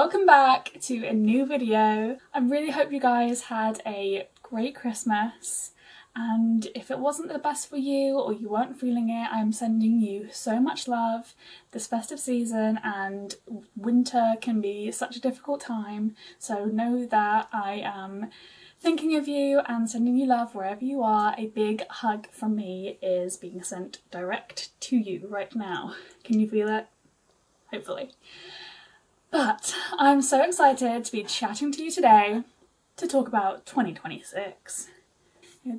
Welcome back to a new video. I really hope you guys had a great Christmas, and if it wasn't the best for you or you weren't feeling it, I am sending you so much love this festive season, and winter can be such a difficult time, so know that I am thinking of you and sending you love wherever you are. A big hug from me is being sent direct to you right now. Can you feel it? Hopefully. But I'm so excited to be chatting to you today to talk about 2026.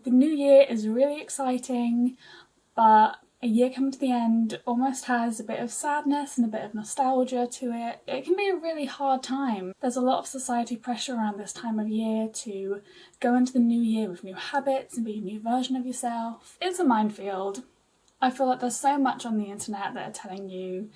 The new year is really exciting, but a year coming to the end almost has a bit of sadness and a bit of nostalgia to it. It can be a really hard time. There's a lot of society pressure around this time of year to go into the new year with new habits and be a new version of yourself. It's a minefield. I feel like there's so much on the internet that are telling you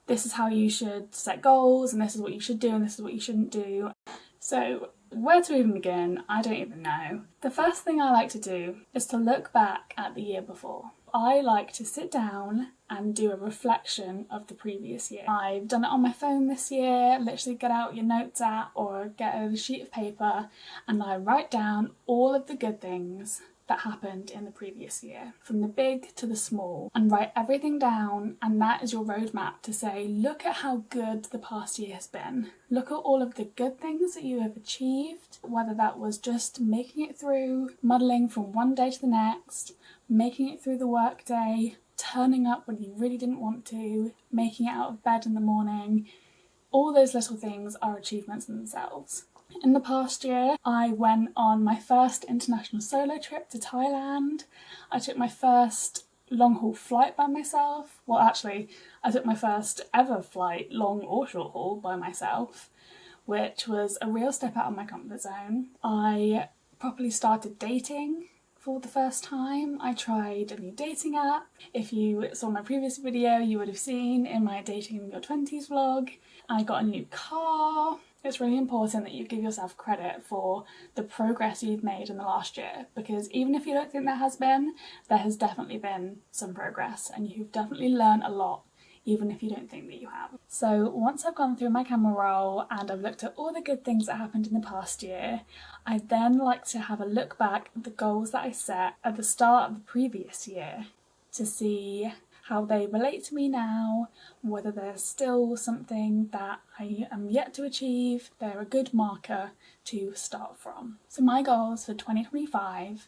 this is how you should set goals, and this is what you should do, and this is what you shouldn't do. So where to even begin? I don't even know. The first thing I like to do is to look back at the year before. I like to sit down and do a reflection of the previous year. I've done it on my phone this year. Literally get out your notes app or get a sheet of paper and I write down all of the good things that happened in the previous year, from the big to the small, and write everything down, and that is your roadmap to say, look at how good the past year has been. Look at all of the good things that you have achieved, whether that was just making it through, muddling from one day to the next, making it through the workday, turning up when you really didn't want to, making it out of bed in the morning. All those little things are achievements in themselves. In the past year, I went on my first international solo trip to Thailand. I took my first long-haul flight by myself. Well, actually, I took my first ever flight, long or short haul, by myself, which was a real step out of my comfort zone. I properly started dating for the first time. I tried a new dating app. If you saw my previous video, you would have seen in my Dating in Your 20s vlog. I got a new car. It's really important that you give yourself credit for the progress you've made in the last year, because even if you don't think there has definitely been some progress, and you've definitely learned a lot, even if you don't think that you have. So once I've gone through my camera roll and I've looked at all the good things that happened in the past year, I then like to have a look back at the goals that I set at the start of the previous year to see how they relate to me now, whether there's still something that I am yet to achieve. They're a good marker to start from. So my goals for 2025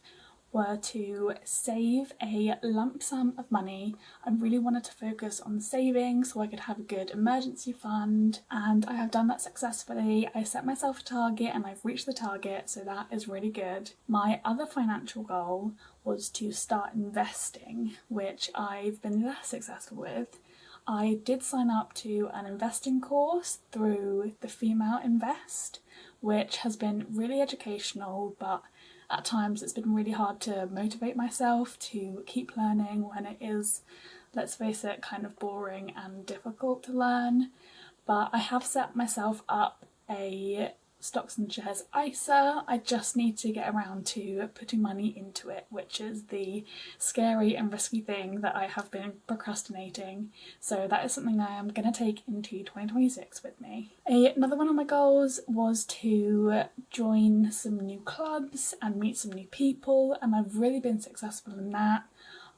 were to save a lump sum of money. I really wanted to focus on saving so I could have a good emergency fund, and I have done that successfully. I set myself a target and I've reached the target, so that is really good. My other financial goal was to start investing, which I've been less successful with. I did sign up to an investing course through the Female Invest, which has been really educational, but at times it's been really hard to motivate myself to keep learning when it is, let's face it, kind of boring and difficult to learn. But I have set myself up a stocks and shares ISA. I just need to get around to putting money into it, which is the scary and risky thing that I have been procrastinating. So that is something I am going to take into 2026 with me. Another one of my goals was to join some new clubs and meet some new people, and I've really been successful in that.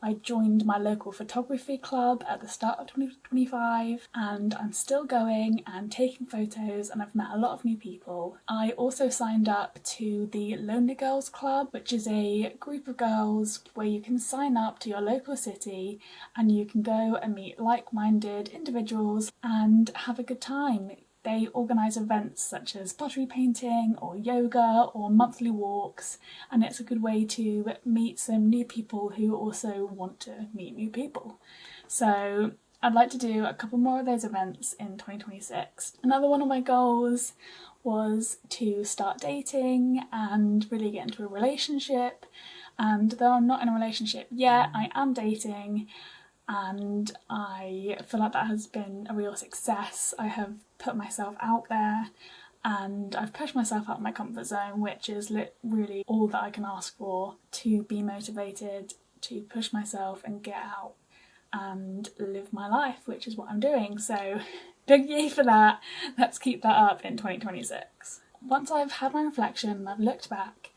I joined my local photography club at the start of 2025, and I'm still going and taking photos, and I've met a lot of new people. I also signed up to the Lonely Girls Club, which is a group of girls where you can sign up to your local city and you can go and meet like-minded individuals and have a good time. They organise events such as pottery painting or yoga or monthly walks, and it's a good way to meet some new people who also want to meet new people. So I'd like to do a couple more of those events in 2026. Another one of my goals was to start dating and really get into a relationship, and though I'm not in a relationship yet, I am dating. And I feel like that has been a real success. I have put myself out there and I've pushed myself out of my comfort zone, which is really all that I can ask for, to be motivated, to push myself and get out and live my life, which is what I'm doing. So Big yay for that. Let's keep that up in 2026. Once I've had my reflection and I've looked back,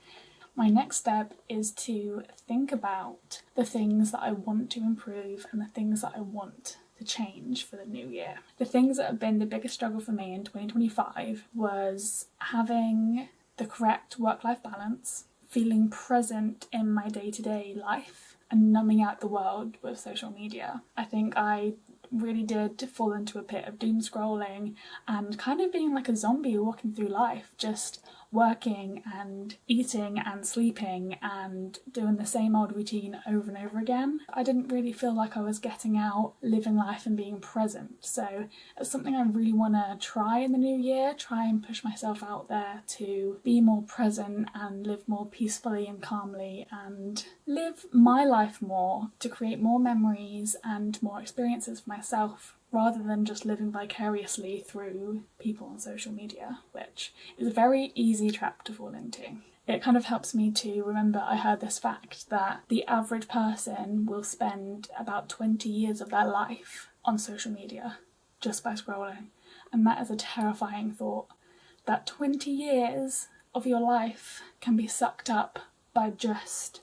my next step is to think about the things that I want to improve and the things that I want to change for the new year. The things that have been the biggest struggle for me in 2025 was having the correct work-life balance, feeling present in my day-to-day life, and numbing out the world with social media. I think I really did fall into a pit of doom scrolling and kind of being like a zombie walking through life, just working and eating and sleeping and doing the same old routine over and over again. I didn't really feel like I was getting out, living life and being present. So it's something I really want to try in the new year, try and push myself out there to be more present and live more peacefully and calmly and live my life more, to create more memories and more experiences for myself, rather than just living vicariously through people on social media, which is a very easy trap to fall into. It kind of helps me to remember, I heard this fact that the average person will spend about 20 years of their life on social media just by scrolling. And that is a terrifying thought, that 20 years of your life can be sucked up by just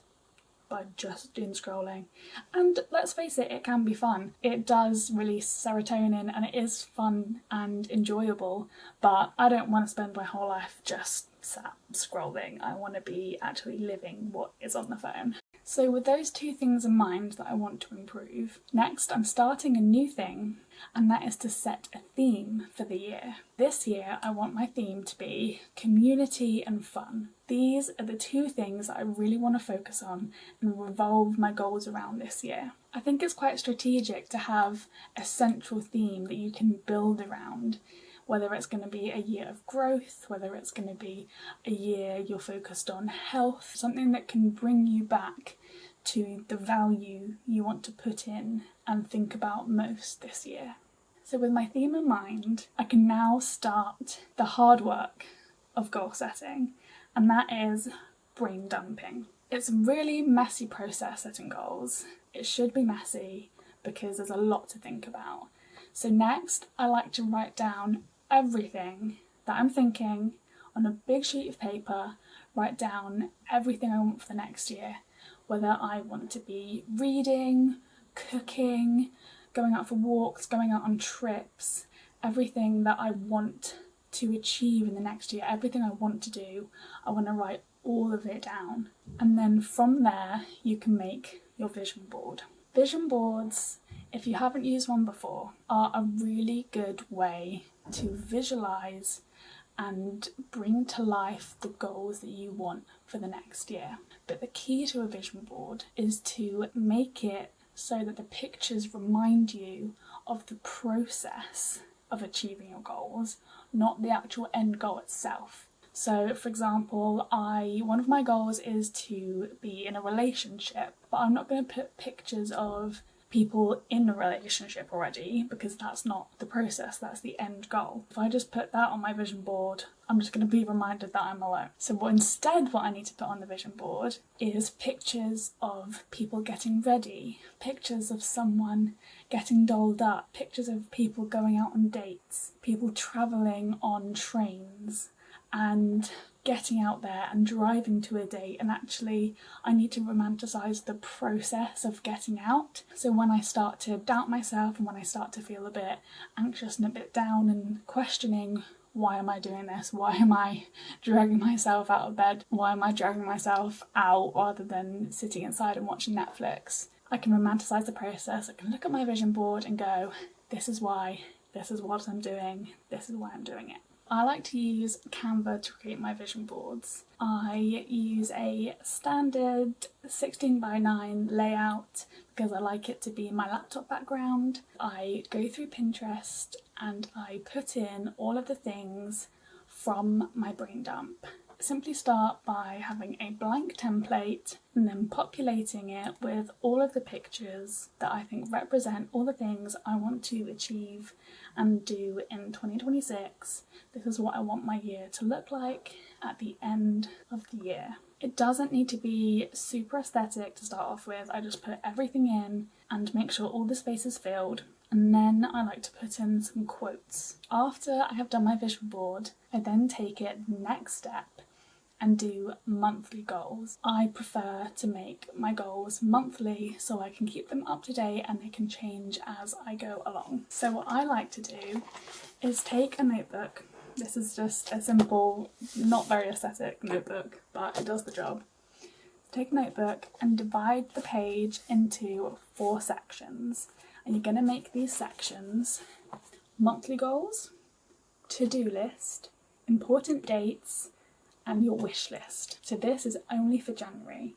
doom scrolling. And let's face it, it can be fun. It does release serotonin and it is fun and enjoyable, but I don't want to spend my whole life just sat scrolling. I want to be actually living what is on the phone. So with those two things in mind that I want to improve, next I'm starting a new thing, and that is to set a theme for the year. This year I want my theme to be community and fun. These are the two things that I really want to focus on and revolve my goals around this year. I think it's quite strategic to have a central theme that you can build around, whether it's going to be a year of growth, whether it's going to be a year you're focused on health, something that can bring you back to the value you want to put in and think about most this year. So with my theme in mind, I can now start the hard work of goal setting, and that is brain dumping. It's a really messy process setting goals. It should be messy because there's a lot to think about. So next, I like to write down everything that I'm thinking on a big sheet of paper, write down everything I want for the next year, whether I want to be reading, cooking, going out for walks, going out on trips, everything that I want to achieve in the next year, everything I want to do, I want to write all of it down. And then from there, you can make your vision board. Vision boards, if you haven't used one before, are a really good way to visualize and bring to life the goals that you want for the next year. But the key to a vision board is to make it so that the pictures remind you of the process of achieving your goals, not the actual end goal itself. So for example, one of my goals is to be in a relationship, but I'm not going to put pictures of people in a relationship already, because that's not the process, that's the end goal. If I just put that on my vision board, I'm just going to be reminded that I'm alone. So instead what I need to put on the vision board is pictures of people getting ready, pictures of someone getting dolled up, pictures of people going out on dates, people travelling on trains, and getting out there and driving to a date. And actually I need to romanticize the process of getting out. So when I start to doubt myself and when I start to feel a bit anxious and a bit down and questioning, why am I doing this? Why am I dragging myself out of bed? Why am I dragging myself out rather than sitting inside and watching Netflix? I can romanticize the process. I can look at my vision board and go, this is why, this is what I'm doing, this is why I'm doing it. I like to use Canva to create my vision boards. I use a standard 16:9 layout because I like it to be my laptop background. I go through Pinterest and I put in all of the things from my brain dump. Simply start by having a blank template and then populating it with all of the pictures that I think represent all the things I want to achieve and do in 2026. This is what I want my year to look like at the end of the year. It doesn't need to be super aesthetic to start off with. I just put everything in and make sure all the space is filled. And then I like to put in some quotes. After I have done my vision board, I then take it the next step and do monthly goals. I prefer to make my goals monthly so I can keep them up to date and they can change as I go along. So what I like to do is take a notebook. This is just a simple, not very aesthetic notebook, but it does the job. Take a notebook and divide the page into 4 sections. And you're going to make these sections monthly goals, to-do list, important dates, and your wish list. So this is only for January.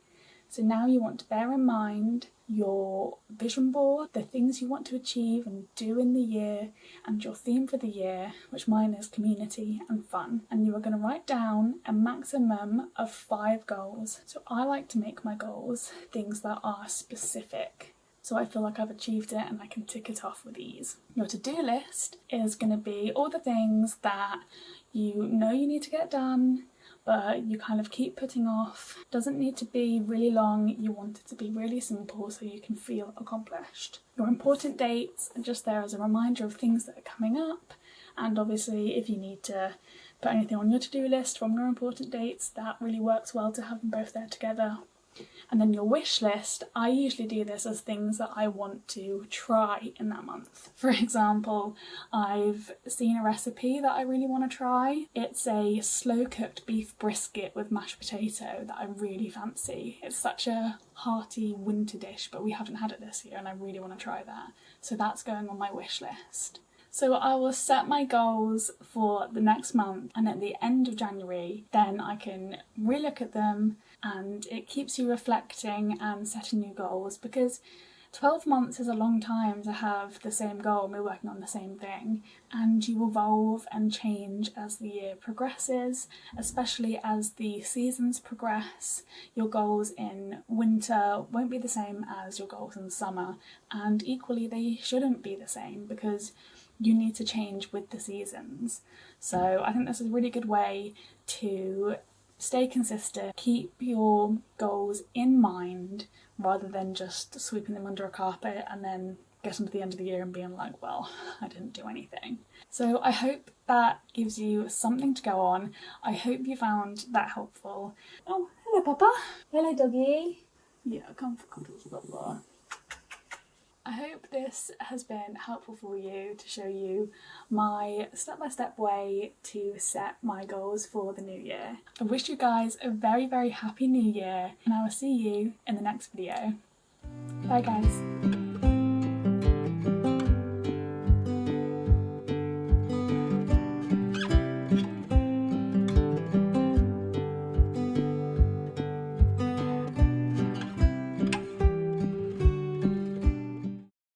So now you want to bear in mind your vision board, the things you want to achieve and do in the year, and your theme for the year, which mine is community and fun. And you are going to write down a maximum of 5 goals. So I like to make my goals things that are specific, so I feel like I've achieved it and I can tick it off with ease. Your to-do list is going to be all the things that you know you need to get done, but you kind of keep putting off. Doesn't need to be really long, you want it to be really simple so you can feel accomplished. Your important dates are just there as a reminder of things that are coming up, and obviously if you need to put anything on your to-do list from your important dates, that really works well to have them both there together. And then your wish list, I usually do this as things that I want to try in that month. For example, I've seen a recipe that I really want to try. It's a slow cooked beef brisket with mashed potato that I really fancy. It's such a hearty winter dish, but we haven't had it this year and I really want to try that. So that's going on my wish list. So I will set my goals for the next month, and at the end of January then I can relook at them, and it keeps you reflecting and setting new goals, because 12 months is a long time to have the same goal and we're working on the same thing, and you evolve and change as the year progresses, especially as the seasons progress. Your goals in winter won't be the same as your goals in summer, and equally they shouldn't be the same because you need to change with the seasons. So I think this is a really good way to stay consistent, keep your goals in mind rather than just sweeping them under a carpet and then getting to the end of the year and being like, well, I didn't do anything. So I hope that gives you something to go on. I hope you found that helpful. Oh, hello Papa. Hello doggy. Yeah, come for cuddles, Papa. I hope this has been helpful for you to show you my step-by-step way to set my goals for the new year. I wish you guys a very, very happy new year, and I will see you in the next video. Bye guys.